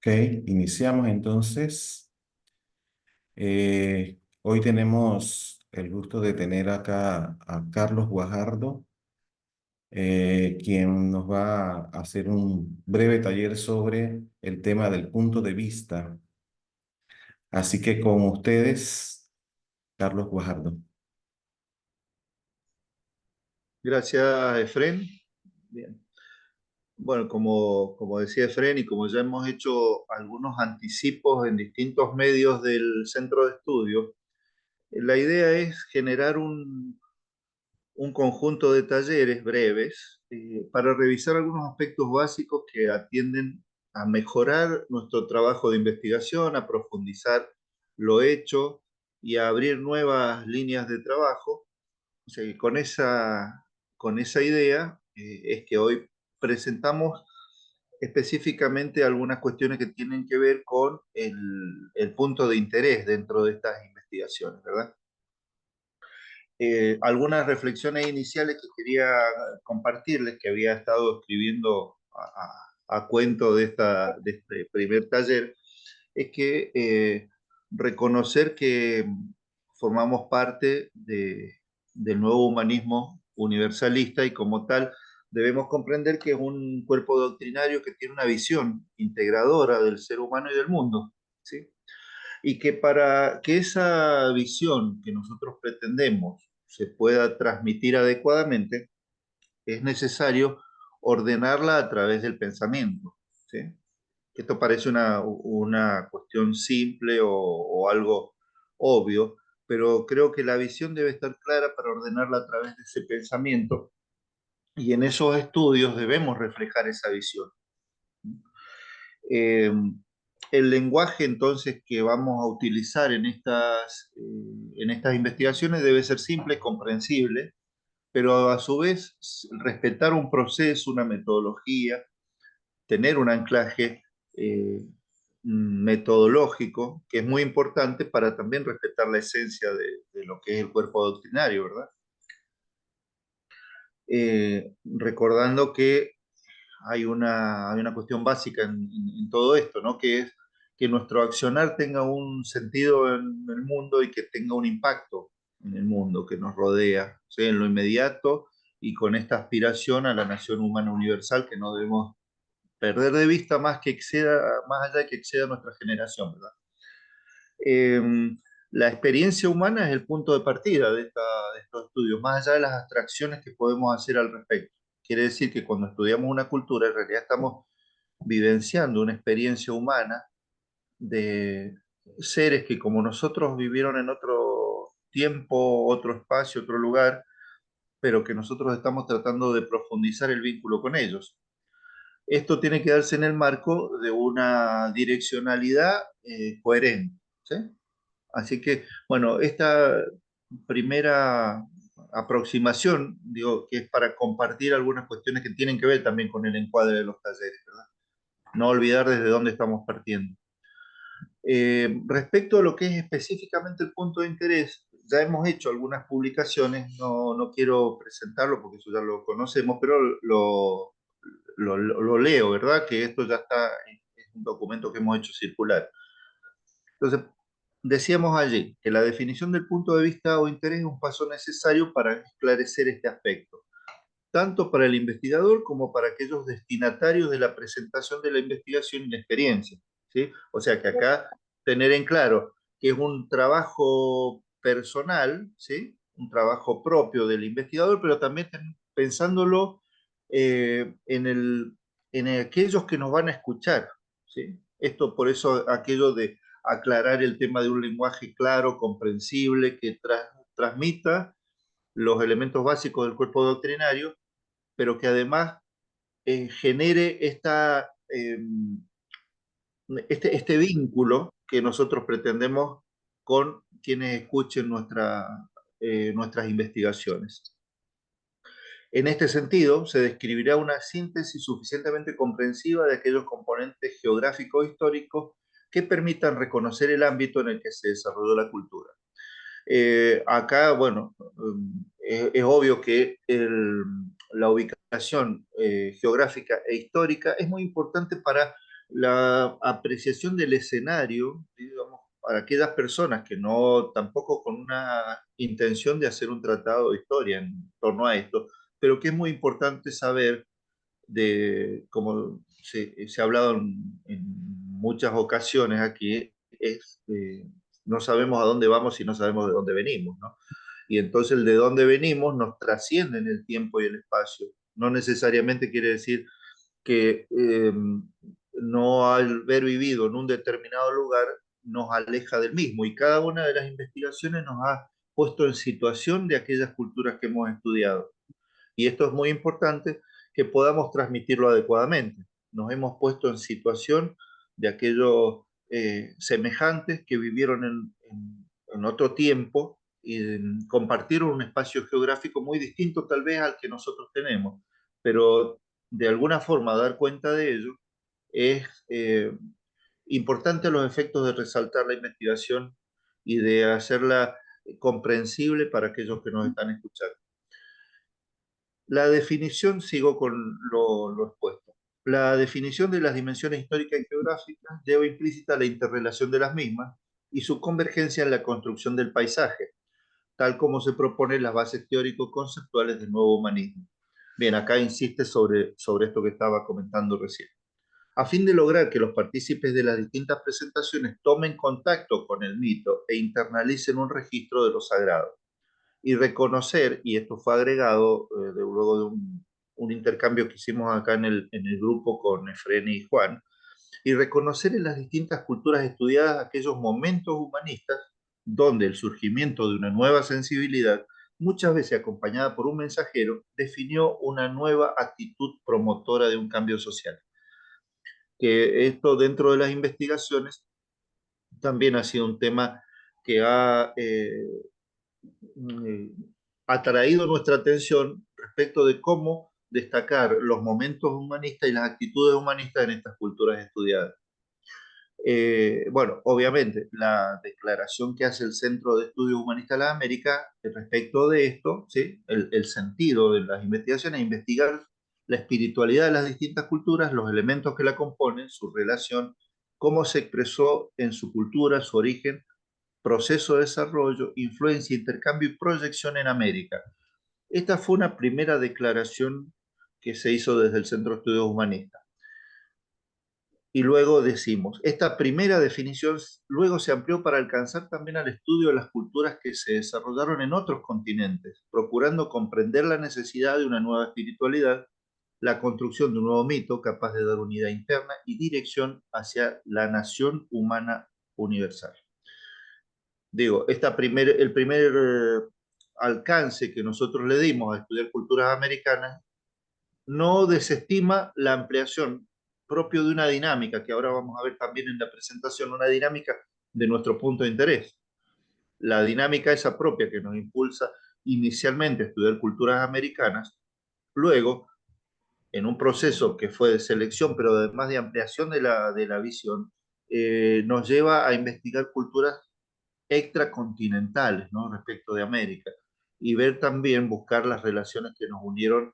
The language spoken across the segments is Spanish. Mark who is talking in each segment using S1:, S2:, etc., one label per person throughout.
S1: Ok, iniciamos entonces. Hoy tenemos el gusto de tener acá a Carlos Guajardo, quien nos va a hacer un breve taller sobre el tema del punto de vista. Así que con ustedes, Carlos Guajardo.
S2: Gracias, Efren. Bien. Bueno, como decía Efren, y como ya hemos hecho algunos anticipos en distintos medios del centro de estudio, la idea es generar un conjunto de talleres breves para revisar algunos aspectos básicos que atienden a mejorar nuestro trabajo de investigación, a profundizar lo hecho y a abrir nuevas líneas de trabajo. O sea que con esa idea es que hoy presentamos específicamente algunas cuestiones que tienen que ver con el punto de interés dentro de estas investigaciones, ¿verdad? Algunas reflexiones iniciales que quería compartirles, que había estado escribiendo a cuento de este primer taller, es que reconocer que formamos parte del nuevo humanismo universalista y como tal debemos comprender que es un cuerpo doctrinario que tiene una visión integradora del ser humano y del mundo, ¿sí? Y que para que esa visión que nosotros pretendemos se pueda transmitir adecuadamente, es necesario ordenarla a través del pensamiento, ¿sí? Esto parece una cuestión simple o algo obvio, pero creo que la visión debe estar clara para ordenarla a través de ese pensamiento y en esos estudios debemos reflejar esa visión. Eh, el lenguaje entonces que vamos a utilizar en estas investigaciones debe ser simple, comprensible, pero a su vez respetar un proceso, una metodología, tener un anclaje metodológico, que es muy importante para también respetar la esencia de lo que es el cuerpo doctrinario, ¿verdad? Recordando que hay una cuestión básica en todo esto, ¿no? Que es que nuestro accionar tenga un sentido en el mundo y que tenga un impacto en el mundo que nos rodea, ¿sí? En lo inmediato y con esta aspiración a la nación humana universal que no debemos perder de vista más allá de que exceda nuestra generación, ¿verdad? Eh, la experiencia humana es el punto de partida de estos estudios, más allá de las abstracciones que podemos hacer al respecto. Quiere decir que cuando estudiamos una cultura, en realidad estamos vivenciando una experiencia humana de seres que como nosotros vivieron en otro tiempo, otro espacio, otro lugar, pero que nosotros estamos tratando de profundizar el vínculo con ellos. Esto tiene que darse en el marco de una direccionalidad coherente, ¿sí? Así que, bueno, esta primera aproximación, digo, que es para compartir algunas cuestiones que tienen que ver también con el encuadre de los talleres, ¿verdad? No olvidar desde dónde estamos partiendo. Respecto a lo que es específicamente el punto de interés, ya hemos hecho algunas publicaciones, no quiero presentarlo porque eso ya lo conocemos, pero lo leo, ¿verdad? Que esto ya está, es un documento que hemos hecho circular. Entonces, decíamos allí que la definición del punto de vista o interés es un paso necesario para esclarecer este aspecto, tanto para el investigador como para aquellos destinatarios de la presentación de la investigación y la experiencia, ¿sí? O sea que acá tener en claro que es un trabajo personal, ¿sí? Un trabajo propio del investigador, pero también pensándolo en aquellos que nos van a escuchar, ¿sí? Esto por eso aquello de aclarar el tema de un lenguaje claro, comprensible, que transmita los elementos básicos del cuerpo doctrinario, pero que además genere este vínculo que nosotros pretendemos con quienes escuchen nuestras investigaciones. En este sentido, se describirá una síntesis suficientemente comprensiva de aquellos componentes geográficos e históricos que permitan reconocer el ámbito en el que se desarrolló la cultura. Acá, bueno, es obvio que la ubicación geográfica e histórica es muy importante para la apreciación del escenario, digamos, para aquellas personas que no, tampoco con una intención de hacer un tratado de historia en torno a esto, pero que es muy importante saber de, como se ha hablado en muchas ocasiones aquí, es no sabemos a dónde vamos y no sabemos de dónde venimos, ¿no? Y entonces el de dónde venimos nos trasciende en el tiempo y el espacio. No necesariamente quiere decir que no haber vivido en un determinado lugar nos aleja del mismo. Y cada una de las investigaciones nos ha puesto en situación de aquellas culturas que hemos estudiado. Y esto es muy importante que podamos transmitirlo adecuadamente. Nos hemos puesto en situación de aquellos semejantes que vivieron en otro tiempo y compartieron un espacio geográfico muy distinto tal vez al que nosotros tenemos, pero de alguna forma dar cuenta de ello es importante a los efectos de resaltar la investigación y de hacerla comprensible para aquellos que nos están escuchando. La definición, sigo con lo expuesto. La definición de las dimensiones históricas y geográficas lleva implícita la interrelación de las mismas y su convergencia en la construcción del paisaje, tal como se propone en las bases teórico-conceptuales del nuevo humanismo. Bien, acá insiste sobre esto que estaba comentando recién. A fin de lograr que los partícipes de las distintas presentaciones tomen contacto con el mito e internalicen un registro de lo sagrado y reconocer, y esto fue agregado luego de un intercambio que hicimos acá en el grupo con Efren y Juan, y reconocer en las distintas culturas estudiadas aquellos momentos humanistas donde el surgimiento de una nueva sensibilidad, muchas veces acompañada por un mensajero, definió una nueva actitud promotora de un cambio social. Que esto dentro de las investigaciones también ha sido un tema que ha atraído nuestra atención respecto de cómo destacar los momentos humanistas y las actitudes humanistas en estas culturas estudiadas. Bueno, obviamente, la declaración que hace el Centro de Estudios Humanistas de la América respecto de esto, ¿sí? El sentido de las investigaciones es investigar la espiritualidad de las distintas culturas, los elementos que la componen, su relación, cómo se expresó en su cultura, su origen, proceso de desarrollo, influencia, intercambio y proyección en América. Esta fue una primera declaración que se hizo desde el Centro de Estudios Humanistas. Y luego decimos, esta primera definición luego se amplió para alcanzar también al estudio de las culturas que se desarrollaron en otros continentes, procurando comprender la necesidad de una nueva espiritualidad, la construcción de un nuevo mito capaz de dar unidad interna y dirección hacia la nación humana universal. Digo, el primer alcance que nosotros le dimos a estudiar culturas americanas no desestima la ampliación propio de una dinámica, que ahora vamos a ver también en la presentación, una dinámica de nuestro punto de interés. La dinámica esa propia que nos impulsa inicialmente a estudiar culturas americanas, luego, en un proceso que fue de selección, pero además de ampliación de la visión, nos lleva a investigar culturas extracontinentales, ¿no? Respecto de América y ver también, buscar las relaciones que nos unieron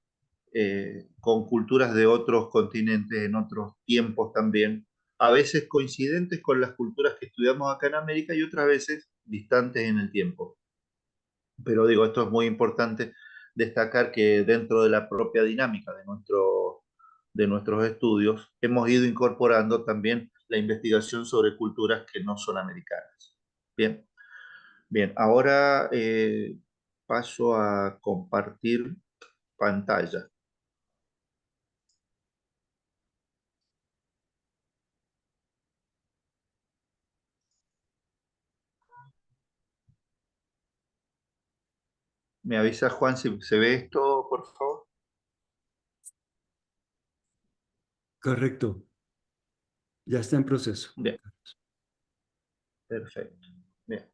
S2: con culturas de otros continentes en otros tiempos también, a veces coincidentes con las culturas que estudiamos acá en América y otras veces distantes en el tiempo. Pero digo, esto es muy importante destacar que dentro de la propia dinámica de nuestros estudios hemos ido incorporando también la investigación sobre culturas que no son americanas. Bien. Bien, ahora paso a compartir pantalla. ¿Me avisa Juan si se ve esto, por favor?
S3: Correcto, ya está en proceso.
S2: Bien, perfecto. Bien.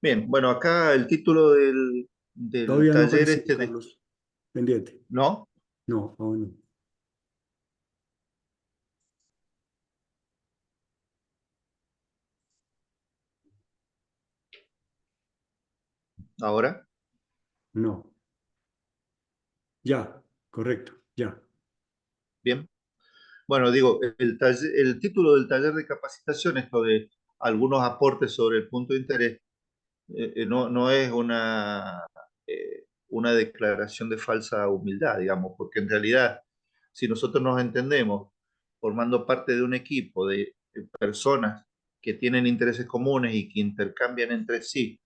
S2: Bien, bueno, acá el título del
S3: Todavía no
S2: taller
S3: aparece,
S2: este de...
S3: Carlos. Pendiente.
S2: ¿No?
S3: No, aún no.
S2: ¿Ahora?
S3: No. Ya, correcto, ya.
S2: Bien. Bueno, digo, el título del taller de capacitación, esto de algunos aportes sobre el punto de interés, no es una declaración de falsa humildad, digamos, porque en realidad, si nosotros nos entendemos formando parte de un equipo de personas que tienen intereses comunes y que intercambian entre sí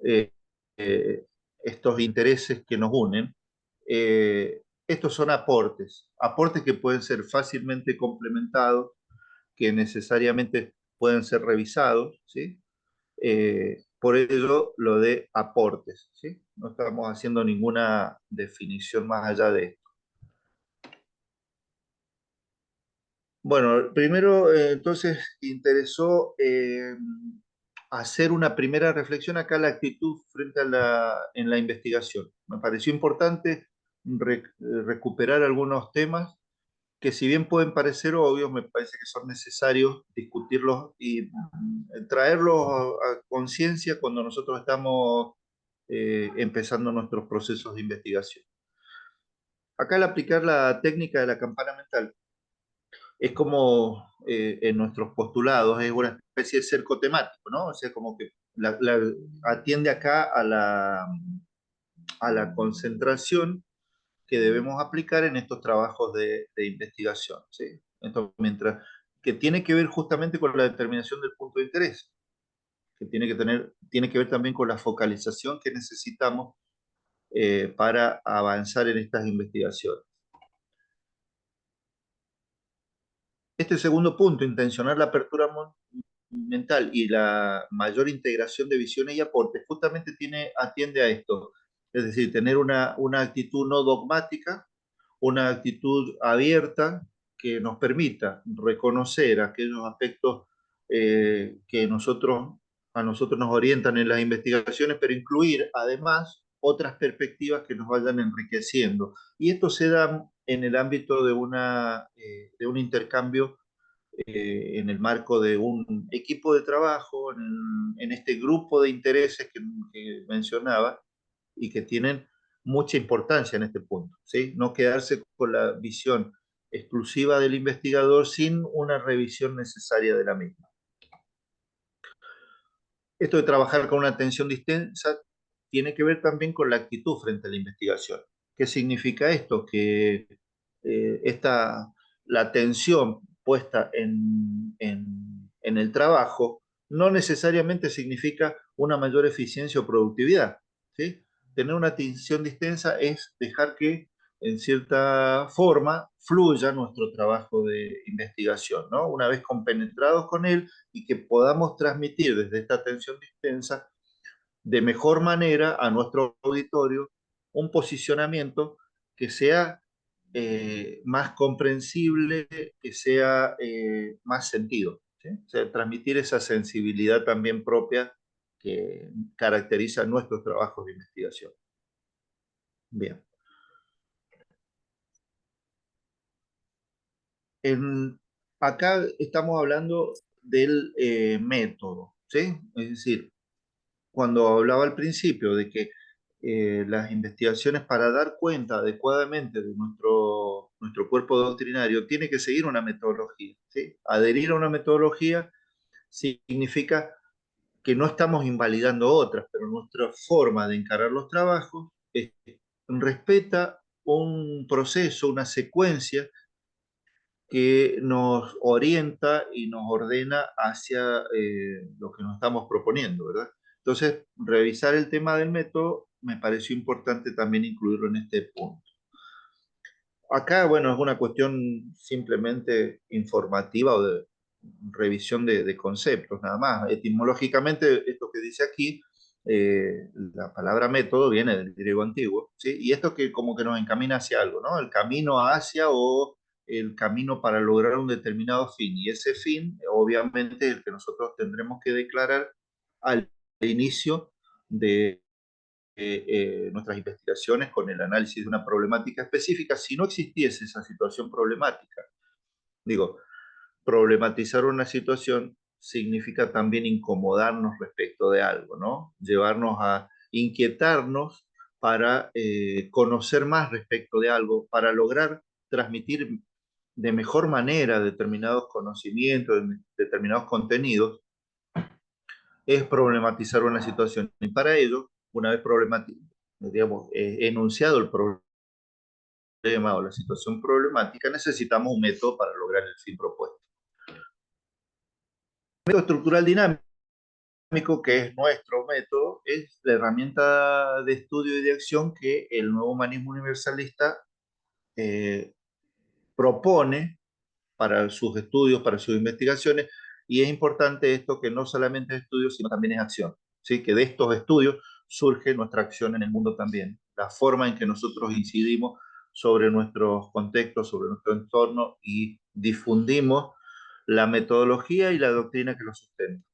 S2: eh, eh, estos intereses que nos unen, estos son aportes, aportes que pueden ser fácilmente complementados, que necesariamente pueden ser revisados, ¿sí? Por ello, lo de aportes, ¿sí? No estamos haciendo ninguna definición más allá de esto. Bueno, primero, entonces, interesó hacer una primera reflexión acá, la actitud frente a en la investigación. Me pareció importante recuperar algunos temas que, si bien pueden parecer obvios, me parece que son necesarios discutirlos y traerlos a conciencia cuando nosotros estamos empezando nuestros procesos de investigación. Acá, al aplicar la técnica de la campana mental, es como en nuestros postulados, es una especie de cerco temático, ¿no? O sea, como que atiende acá a la concentración que debemos aplicar en estos trabajos de investigación, ¿sí? Entonces, que tiene que ver justamente con la determinación del punto de interés, que tiene que ver también con la focalización que necesitamos para avanzar en estas investigaciones. Este segundo punto, intencionar la apertura mental y la mayor integración de visiones y aportes, justamente atiende a esto. Es decir, tener una actitud no dogmática, una actitud abierta que nos permita reconocer aquellos aspectos que a nosotros nos orientan en las investigaciones, pero incluir además otras perspectivas que nos vayan enriqueciendo. Y esto se da en el ámbito de un intercambio en el marco de un equipo de trabajo, en este grupo de intereses que mencionaba y que tienen mucha importancia en este punto, ¿sí? No quedarse con la visión exclusiva del investigador sin una revisión necesaria de la misma. Esto de trabajar con una atención distinta tiene que ver también con la actitud frente a la investigación. ¿Qué significa esto? Que la atención puesta en el trabajo no necesariamente significa una mayor eficiencia o productividad, ¿sí? Tener una atención distinta es dejar que, en cierta forma, fluya nuestro trabajo de investigación, ¿no? Una vez compenetrados con él, y que podamos transmitir desde esta atención distinta de mejor manera a nuestro auditorio un posicionamiento que sea más comprensible, que sea más sentido, ¿sí? O sea, transmitir esa sensibilidad también propia que caracteriza nuestros trabajos de investigación. Bien. Acá estamos hablando del método, ¿sí? Es decir, cuando hablaba al principio de que las investigaciones, para dar cuenta adecuadamente de nuestro cuerpo doctrinario, tiene que seguir una metodología, ¿sí? Adherir a una metodología significa que no estamos invalidando otras, pero nuestra forma de encarar los trabajos respeta un proceso, una secuencia que nos orienta y nos ordena hacia lo que nos estamos proponiendo, ¿verdad? Entonces, revisar el tema del método me pareció importante también incluirlo en este punto. Acá, bueno, es una cuestión simplemente informativa o de revisión de conceptos, nada más. Etimológicamente, esto que dice aquí, la palabra método viene del griego antiguo, ¿sí? Y esto que como que nos encamina hacia algo, ¿no? El camino hacia, o el camino para lograr un determinado fin. Y ese fin, obviamente, es el que nosotros tendremos que declarar al inicio de nuestras investigaciones con el análisis de una problemática específica. Si no existiese esa situación problemática, digo, problematizar una situación significa también incomodarnos respecto de algo, ¿no? Llevarnos a inquietarnos para conocer más respecto de algo, para lograr transmitir de mejor manera determinados conocimientos, determinados contenidos, es problematizar una situación. Y para ello, una vez digamos, enunciado el problema o la situación problemática, necesitamos un método para lograr el fin propuesto. El método estructural dinámico, que es nuestro método, es la herramienta de estudio y de acción que el nuevo humanismo universalista propone para sus estudios, para sus investigaciones, y es importante esto que no solamente es estudio, sino también es acción, ¿sí? Que de estos estudios surge nuestra acción en el mundo también, la forma en que nosotros incidimos sobre nuestros contextos, sobre nuestro entorno y difundimos la metodología y la doctrina que lo sustenta.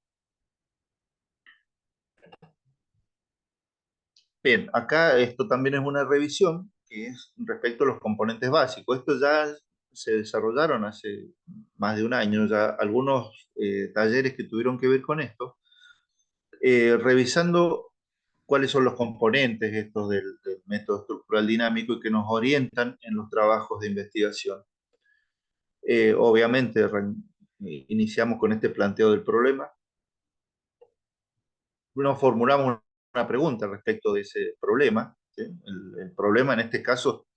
S2: Bien, acá esto también es una revisión que es respecto a los componentes básicos. Esto ya se desarrollaron hace más de un año, ya algunos talleres que tuvieron que ver con esto, revisando cuáles son los componentes estos del método estructural dinámico y que nos orientan en los trabajos de investigación. Obviamente, iniciamos con este planteo del problema. Nos formulamos una pregunta respecto de ese problema, ¿sí? El problema en este caso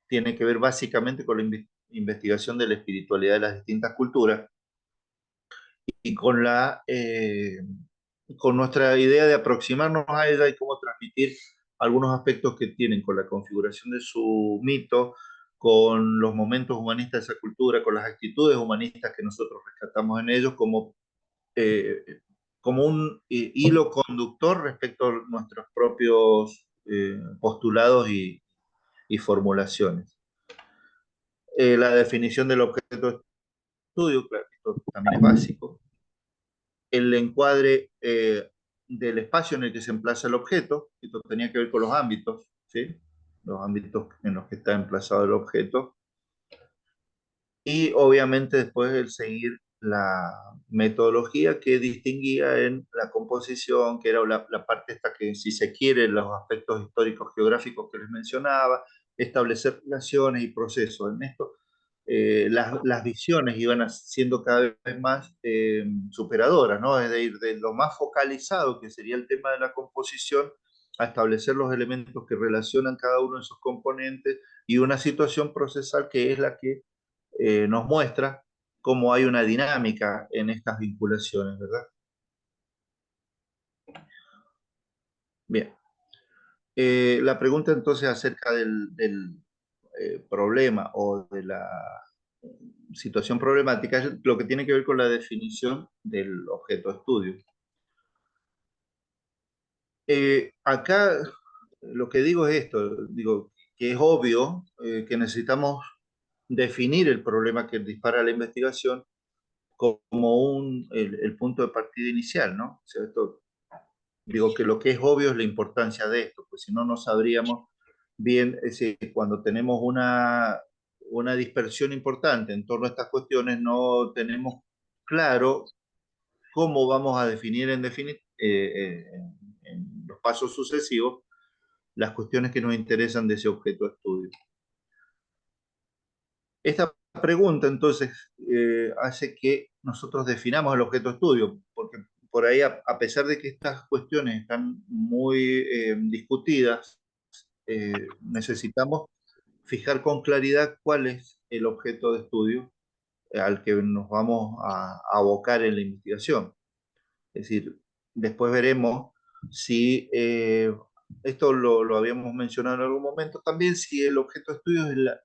S2: tiene que ver básicamente con la investigación de la espiritualidad de las distintas culturas y con nuestra idea de aproximarnos a ella y cómo transmitir algunos aspectos que tienen con la configuración de su mito, con los momentos humanistas de esa cultura, con las actitudes humanistas que nosotros rescatamos en ellos eh, como un hilo conductor respecto a nuestros propios postulados y formulaciones. La definición del objeto de estudio, claro, esto también es básico. El encuadre del espacio en el que se emplaza el objeto, esto tenía que ver con los ámbitos, ¿sí? Los ámbitos en los que está emplazado el objeto. Y obviamente después el seguir la metodología que distinguía en la composición, que era la parte esta que, si se quiere, los aspectos históricos geográficos que les mencionaba, establecer relaciones y procesos. En esto, las visiones iban siendo cada vez más superadoras, ¿no? Es decir, de lo más focalizado, que sería el tema de la composición, a establecer los elementos que relacionan cada uno de esos componentes y una situación procesal que es la que nos muestra cómo hay una dinámica en estas vinculaciones, ¿verdad? Bien. La pregunta entonces acerca del problema o de la situación problemática es lo que tiene que ver con la definición del objeto de estudio. Acá lo que digo es esto, digo que es obvio que necesitamos definir el problema que dispara la investigación como el punto de partida inicial, ¿no? O sea, digo que lo que es obvio es la importancia de esto, pues si no, no sabríamos bien, es decir, cuando tenemos una dispersión importante en torno a estas cuestiones, no tenemos claro cómo vamos a definir en los pasos sucesivos las cuestiones que nos interesan de ese objeto de estudio. Esta pregunta entonces hace que nosotros definamos el objeto de estudio, porque por ahí, a pesar de que estas cuestiones están muy discutidas, necesitamos fijar con claridad cuál es el objeto de estudio al que nos vamos a abocar en la investigación. Es decir, después veremos si, esto lo habíamos mencionado en algún momento también, si el objeto de estudio es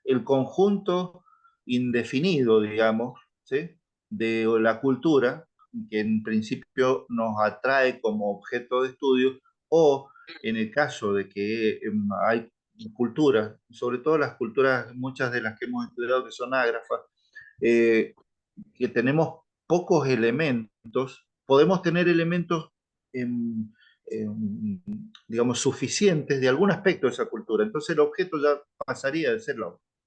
S2: el conjunto indefinido, digamos, ¿sí? De la cultura, que en principio nos atrae como objeto de estudio, o en el caso de que hay culturas, sobre todo las culturas, muchas de las que hemos estudiado que son ágrafas, eh, que tenemos pocos elementos, podemos tener elementos, digamos, suficientes de algún aspecto de esa cultura. Entonces el objeto ya pasaría de ser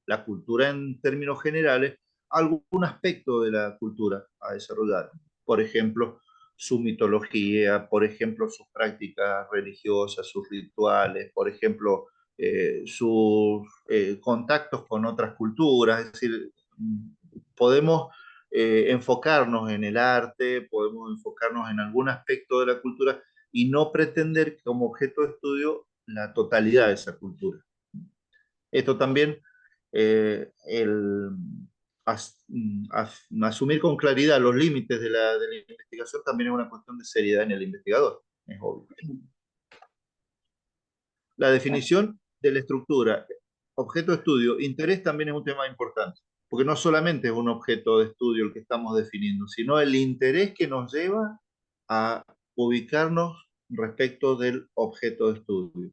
S2: la cultura en términos generales a algún aspecto de la cultura a desarrollar. Por ejemplo, su mitología, por ejemplo, sus prácticas religiosas, sus rituales, por ejemplo, sus contactos con otras culturas. Es decir, podemos enfocarnos en el arte, podemos enfocarnos en algún aspecto de la cultura y no pretender como objeto de estudio la totalidad de esa cultura. Esto también, el asumir con claridad los límites de la investigación también es una cuestión de seriedad en el investigador, es obvio. La definición de la estructura, objeto de estudio, interés también es un tema importante, porque no solamente es un objeto de estudio el que estamos definiendo, sino el interés que nos lleva a ubicarnos respecto del objeto de estudio.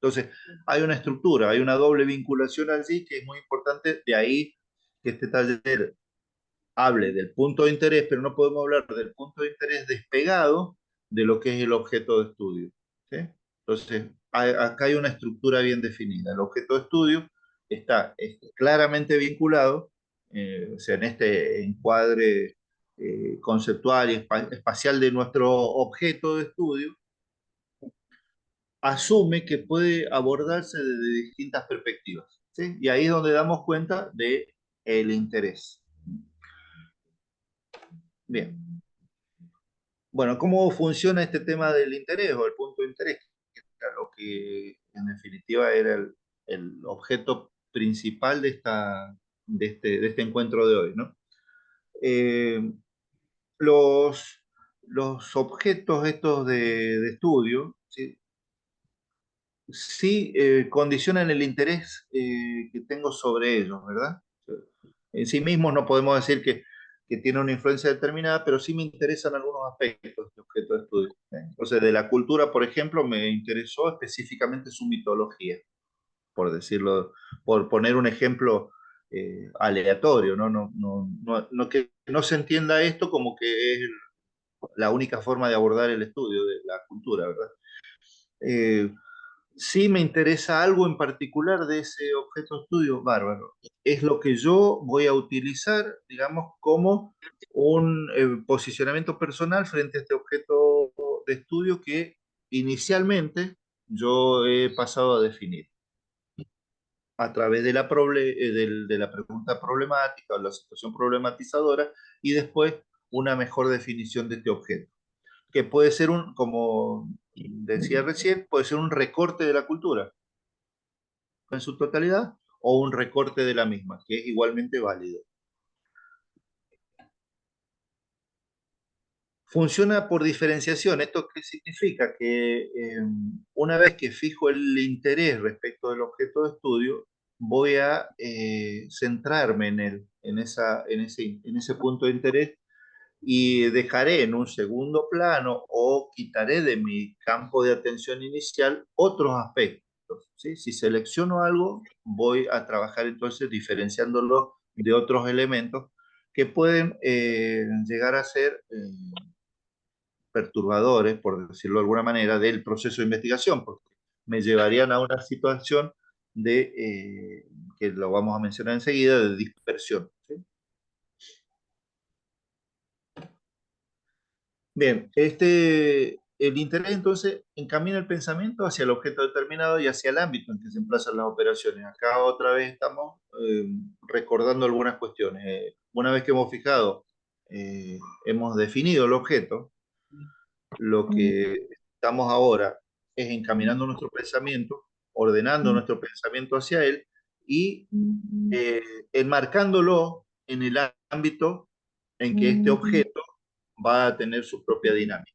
S2: Entonces, hay una estructura, hay una doble vinculación allí que es muy importante, de ahí que este taller hable del punto de interés, pero no podemos hablar del punto de interés despegado de lo que es el objeto de estudio. ¿Sí? Entonces, acá hay una estructura bien definida. El objeto de estudio está claramente vinculado, o sea, en este encuadre conceptual y espacial de nuestro objeto de estudio, asume que puede abordarse desde distintas perspectivas. ¿Sí? Y ahí es donde damos cuenta del interés. Bien. Bueno, ¿cómo funciona este tema del interés o el punto de interés? Que era lo que en definitiva era el objeto principal de este encuentro de hoy, ¿no? Eh, los, los objetos estos de estudio, ¿sí? Sí, condicionan el interés que tengo sobre ellos, ¿verdad? En sí mismos no podemos decir que tiene una influencia determinada, pero sí me interesan algunos aspectos de este objeto de estudio. Entonces, de la cultura, por ejemplo, me interesó específicamente su mitología, por decirlo, por poner un ejemplo aleatorio, ¿no? No que no se entienda esto como que es la única forma de abordar el estudio de la cultura, ¿verdad? Eh, si me interesa algo en particular de ese objeto de estudio, bárbaro. Es lo que yo voy a utilizar, digamos, como un posicionamiento personal frente a este objeto de estudio que inicialmente yo he pasado a definir a través de de la pregunta problemática o la situación problematizadora y después una mejor definición de este objeto, que puede ser como decía recién, puede ser un recorte de la cultura en su totalidad o un recorte de la misma, que es igualmente válido. Funciona por diferenciación. ¿Esto qué significa? Que una vez que fijo el interés respecto del objeto de estudio, voy a centrarme en ese punto de interés y dejaré en un segundo plano o quitaré de mi campo de atención inicial otros aspectos. ¿Sí? Si selecciono algo, voy a trabajar entonces diferenciándolo de otros elementos que pueden llegar a ser perturbadores, por decirlo de alguna manera, del proceso de investigación, porque me llevarían a una situación que lo vamos a mencionar enseguida, de dispersión. ¿Sí? Bien, el interés entonces encamina el pensamiento hacia el objeto determinado y hacia el ámbito en que se emplazan las operaciones. Acá otra vez estamos recordando algunas cuestiones. Una vez que hemos fijado, hemos definido el objeto, lo que estamos ahora es encaminando nuestro pensamiento, ordenando nuestro pensamiento hacia él y eh, enmarcándolo en el ámbito en que este objeto va a tener su propia dinámica.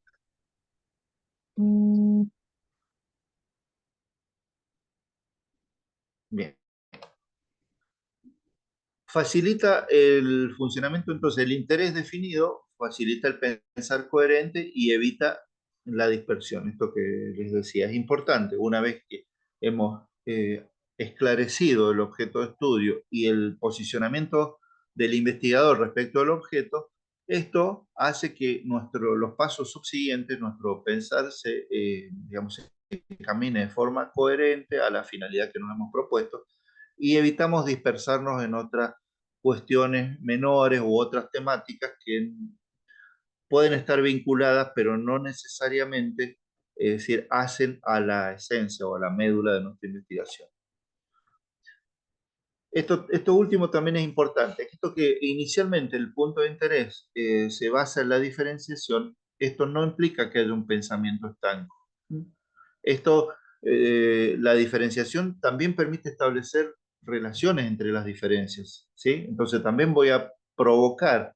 S2: Bien. Facilita el funcionamiento, entonces el interés definido facilita el pensar coherente y evita la dispersión. Esto que les decía es importante. Una vez que hemos esclarecido el objeto de estudio y el posicionamiento del investigador respecto al objeto, esto hace que los pasos subsiguientes, nuestro pensar digamos, se camine de forma coherente a la finalidad que nos hemos propuesto y evitamos dispersarnos en otras cuestiones menores u otras temáticas que pueden estar vinculadas, pero no necesariamente, es decir, hacen a la esencia o a la médula de nuestra investigación. Esto último también es importante. Esto que inicialmente el punto de interés se basa en la diferenciación, esto no implica que haya un pensamiento estanco. Esto, la diferenciación también permite establecer relaciones entre las diferencias, ¿sí? Entonces también voy a provocar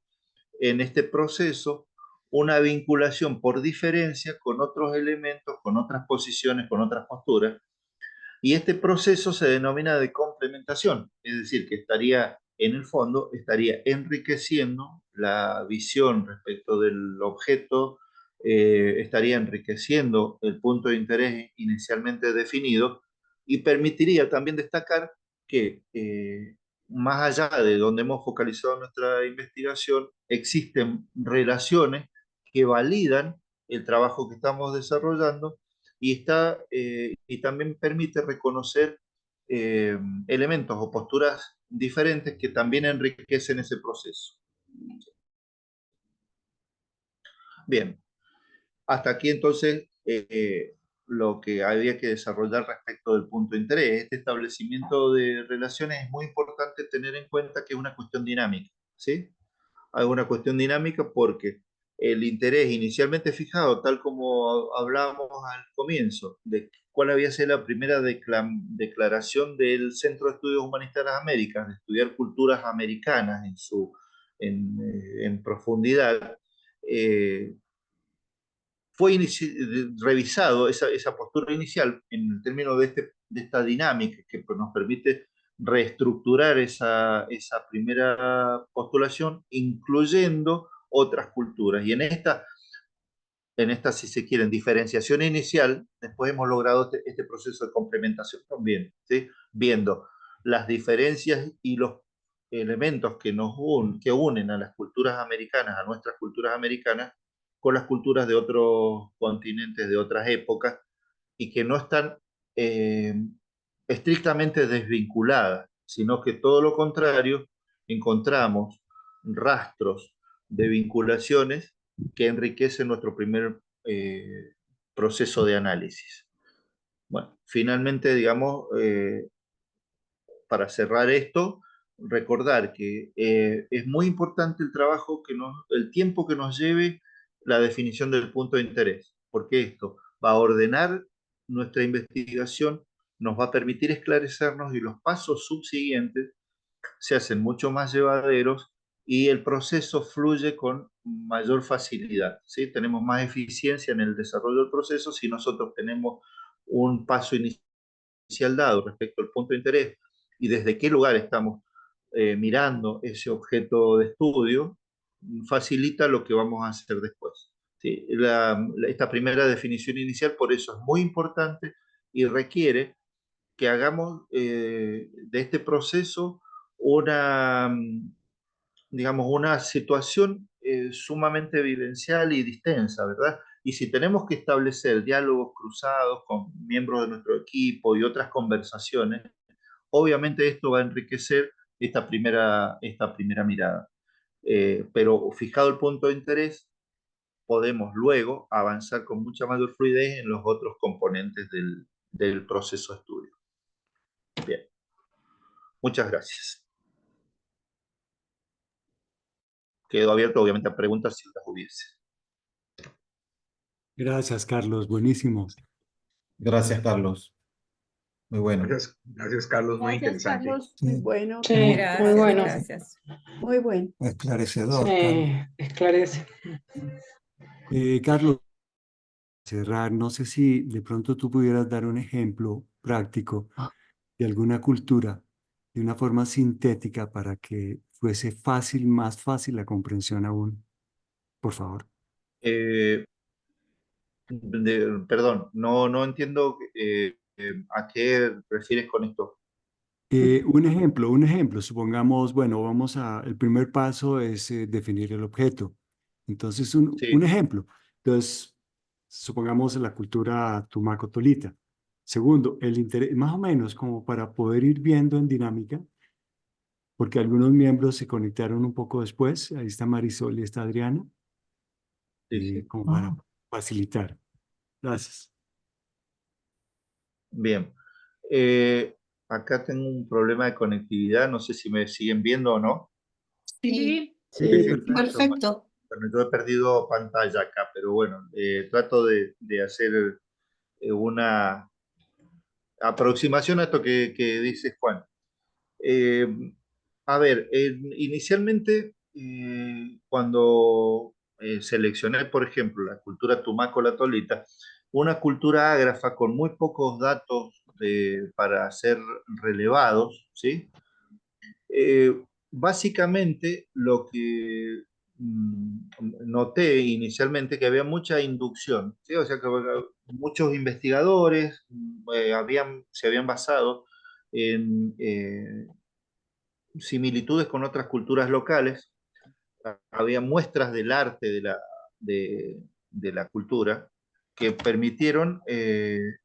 S2: en este proceso una vinculación por diferencia con otros elementos, con otras posiciones, con otras posturas, y este proceso se denomina de complementación, es decir, que estaría, en el fondo, estaría enriqueciendo la visión respecto del objeto, estaría enriqueciendo el punto de interés inicialmente definido y permitiría también destacar que más allá de donde hemos focalizado nuestra investigación, existen relaciones que validan el trabajo que estamos desarrollando y también permite reconocer eh, elementos o posturas diferentes que también enriquecen ese proceso. Bien, hasta aquí entonces lo que había que desarrollar respecto del punto de interés. Este establecimiento de relaciones es muy importante tener en cuenta que es una cuestión dinámica, ¿sí? Hay una cuestión dinámica porque el interés inicialmente fijado, tal como hablábamos al comienzo, de cuál había sido la primera declaración del Centro de Estudios Humanitarias Américas, de estudiar culturas americanas en profundidad, eh, fue revisado esa postura inicial en el término de esta dinámica que nos permite reestructurar esa primera postulación, incluyendo otras culturas. Y en esta, si se quiere, diferenciación inicial, después hemos logrado este proceso de complementación también, ¿sí? Viendo las diferencias y los elementos que unen a las culturas americanas, a nuestras culturas americanas, con las culturas de otros continentes, de otras épocas, y que no están eh, estrictamente desvinculadas, sino que todo lo contrario, encontramos rastros de vinculaciones que enriquecen nuestro primer proceso de análisis. Bueno, finalmente, digamos, para cerrar esto, recordar que es muy importante el trabajo, el tiempo que nos lleve la definición del punto de interés, porque esto va a ordenar nuestra investigación, nos va a permitir esclarecernos y los pasos subsiguientes se hacen mucho más llevaderos y el proceso fluye con mayor facilidad, ¿sí? Tenemos más eficiencia en el desarrollo del proceso si nosotros tenemos un paso inicial dado respecto al punto de interés y desde qué lugar estamos mirando ese objeto de estudio, facilita lo que vamos a hacer después. ¿Sí? Esta primera definición inicial por eso es muy importante y requiere que hagamos de este proceso una, digamos, una situación sumamente vivencial y distensa, ¿verdad? Y si tenemos que establecer diálogos cruzados con miembros de nuestro equipo y otras conversaciones, obviamente esto va a enriquecer esta primera mirada. Pero fijado el punto de interés, podemos luego avanzar con mucha mayor fluidez en los otros componentes del proceso de estudio. Bien, muchas gracias. Quedo abierto, obviamente, a preguntas si las hubiese.
S3: Gracias, Carlos. Buenísimo.
S1: Gracias, Carlos. Muy bueno.
S4: Gracias, Carlos. Muy
S5: Gracias,
S4: interesante.
S5: Carlos. Muy bueno.
S6: Sí,
S5: Muy
S6: muy bueno.
S5: gracias. Muy bueno.
S7: Esclarecedor,
S6: Sí,
S7: Carlos.
S6: esclarece.
S3: Carlos, cerrar, no sé si de pronto tú pudieras dar un ejemplo práctico de alguna cultura de una forma sintética para que fuese fácil, más fácil la comprensión aún. Por favor.
S2: Perdón, no entiendo a qué refieres con esto.
S3: Un ejemplo, supongamos, bueno, el primer paso es definir el objeto. Entonces, un
S2: Sí,
S3: ejemplo. Entonces, supongamos la cultura tumaco-tolita. Segundo, el interés, más o menos como para poder ir viendo en dinámica, porque algunos miembros se conectaron un poco después. Ahí está Marisol y está Adriana.
S2: Sí.
S3: como para facilitar. Gracias.
S2: Bien. Acá tengo un problema de conectividad, no sé si me siguen viendo o no.
S4: Sí,
S3: Sí, perfecto.
S4: perfecto.
S2: Bueno, yo he perdido pantalla acá, pero bueno, trato de hacer una aproximación a esto que dice Juan. Eh, a ver, inicialmente, cuando seleccioné, por ejemplo, la cultura tumaco-la tolita, una cultura ágrafa con muy pocos datos para ser relevados, ¿sí? Básicamente, lo que noté inicialmente que había mucha inducción, ¿sí? O sea, que muchos investigadores se habían basado en similitudes con otras culturas locales, había muestras del arte de la cultura que permitieron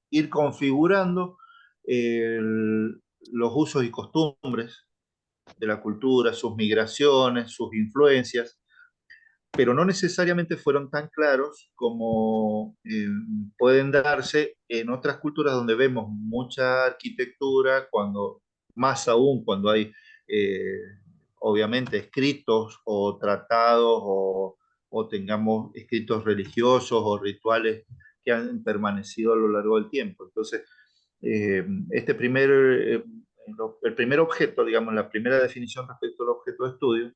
S2: ir configurando los usos y costumbres de la cultura, sus migraciones, sus influencias, pero no necesariamente fueron tan claros como pueden darse en otras culturas donde vemos mucha arquitectura, más aún cuando hay eh, obviamente escritos o tratados o tengamos escritos religiosos o rituales que han permanecido a lo largo del tiempo. Entonces, este el primer objeto, digamos, la primera definición respecto al objeto de estudio,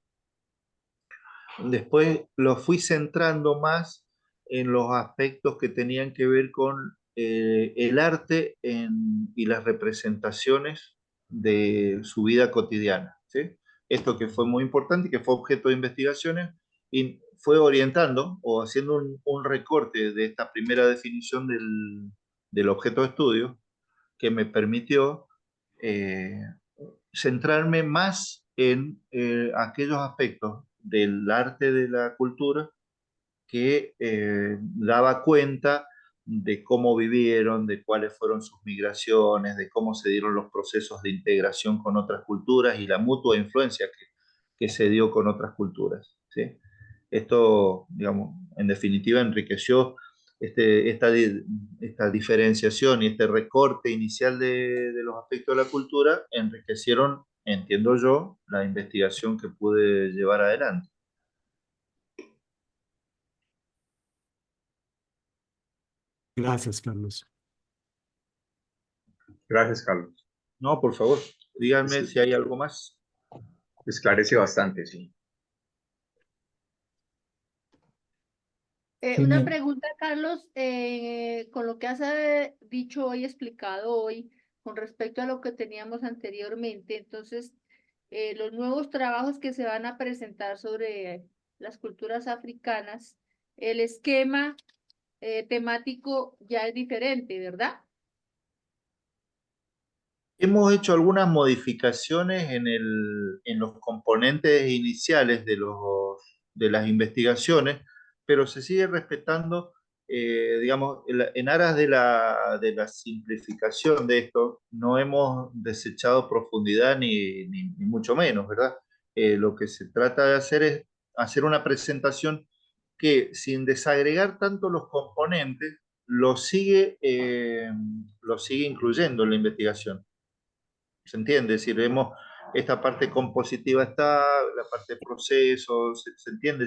S2: después lo fui centrando más en los aspectos que tenían que ver con el arte y las representaciones de su vida cotidiana, ¿sí? Esto que fue muy importante y que fue objeto de investigaciones y fue orientando o haciendo un recorte de esta primera definición del objeto de estudio que me permitió eh, centrarme más en aquellos aspectos del arte de la cultura que daba cuenta de cómo vivieron, de cuáles fueron sus migraciones, de cómo se dieron los procesos de integración con otras culturas y la mutua influencia que se dio con otras culturas, ¿sí? Esto, digamos, en definitiva enriqueció esta diferenciación y este recorte inicial de los aspectos de la cultura, enriquecieron, entiendo yo, la investigación que pude llevar adelante.
S3: Gracias, Carlos.
S6: Gracias, Carlos.
S2: No, por favor, díganme
S6: Sí,
S2: si hay algo más.
S6: esclarece bastante, sí.
S4: Una pregunta, Carlos, con lo que has dicho hoy, explicado hoy, con respecto a lo que teníamos anteriormente, entonces, los nuevos trabajos que se van a presentar sobre las culturas africanas, el esquema temático ya es diferente, ¿verdad?
S2: Hemos hecho algunas modificaciones en los componentes iniciales de las investigaciones, pero se sigue respetando, digamos, en aras de la simplificación de esto, no hemos desechado profundidad ni mucho menos, ¿verdad? Lo que se trata de hacer es hacer una presentación que, sin desagregar tanto los componentes, lo sigue incluyendo en la investigación. ¿Se entiende? Es decir, vemos esta parte compositiva está, la parte de proceso, ¿se entiende?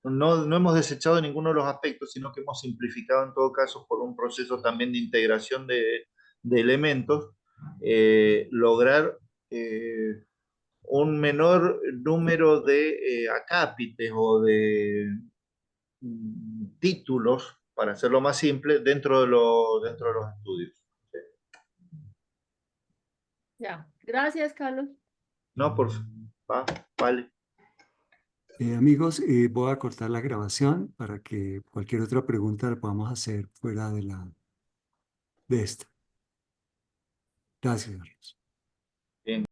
S2: No hemos desechado ninguno de los aspectos, sino que hemos simplificado en todo caso por un proceso también de integración de elementos, lograr un menor número de acápites o de títulos, para hacerlo más simple, dentro de los estudios.
S4: Ya. Gracias, Carlos.
S2: No, vale.
S3: Amigos, voy a cortar la grabación para que cualquier otra pregunta la podamos hacer fuera de esta. Gracias, Carlos.
S2: Bien.